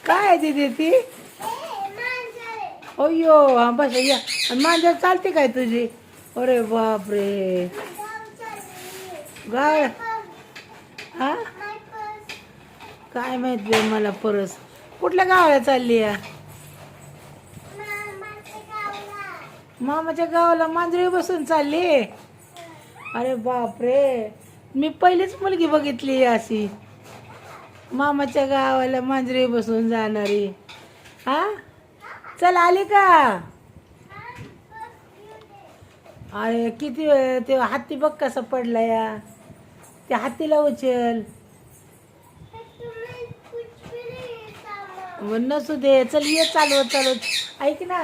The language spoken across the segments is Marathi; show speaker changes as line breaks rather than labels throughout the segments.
काय आहे दीदी ती? अय्यो हा बस या. मांजर चालते काय तुझी? अरे बापरे. गाय हा काय माहित बाई मला. परस कुठल्या गावाला चालली या? मामाच्या गावाला मांजरी बसून चालली? अरे बापरे. मी पहिलीच मुलगी बघितली अशी मामाच्या गावाला मांजरी बसून जाणारी. हा चल आली का? अरे किती वेळ ते हत्ती बघ कसा पडला या. त्या हत्तीला उचल. नसू दे. चल ये चालवत चालवत. ऐक ना.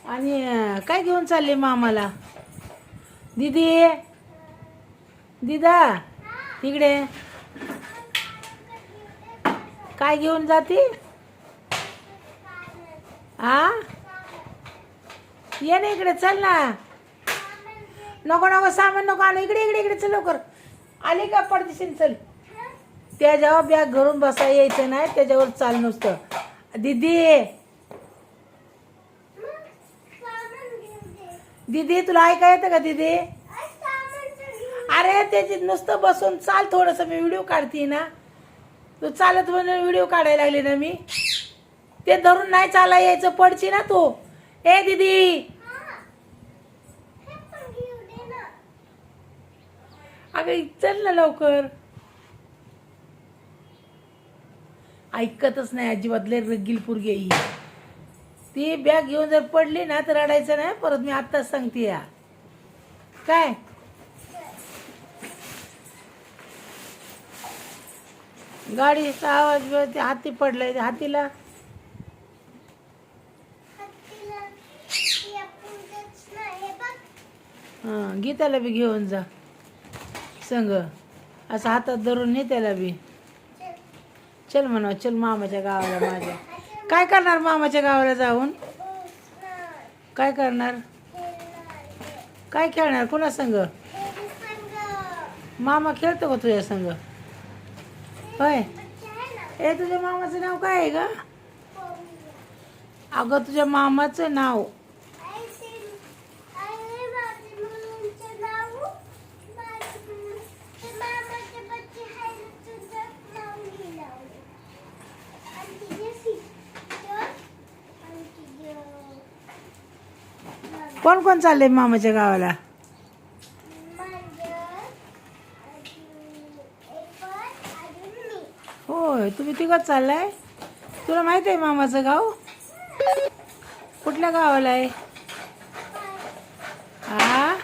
आणि काय घेऊन चालले मामाला? दीदी दीदा इकडे. काय घेऊन जाती? हा ये ना इकडे. चल ना. नको नको सामान नको आणू. इकडे इकडे इकडे चल लवकर. आली का पडदिशील? चल. त्याच्यावर बॅग घरून बसा यायचं नाही. त्याच्यावर चाल नुसतं. दीदी दीदी तुला ऐका येतं का दीदी? अरे त्याची नुसतं बसून चाल थोडस. मी व्हिडिओ काढते ना. तू चालत म्हणून व्हिडिओ काढायला लागली ना मी. ते धरून नाही चाला यायचं. पडची ना तू. ए दीदी अगं चल ना लवकर. ऐकतच नाही अजिबात. लय रगील पोरगी आहे ही. ती बॅग घेऊन जर पडली ना तर रडायचं नाही परत. मी आत्ताच सांगते या. काय गाडीचा आवाज ते हाती पडलाय. त्या हातीला हां घे. त्याला बी घेऊन जा संग. असं हातात धरून ने त्याला बी. चल म्हणा. चल मामाच्या गावाला माझ्या. काय करणार मामाच्या गावाला जाऊन? काय करणार? काय खेळणार? कुणा संग? मामा खेळतो का तुझ्या संग? होय. ए तुझ्या मामाचं नाव काय आहे ग? अगं तुझ्या मामाचं नाव कोण कोण चाललंय मामाच्या गावाला? होय तुम्ही तिघंच चाललाय. तुला माहित आहे मामाचं गाव? कुठल्या गावाला आहे? हा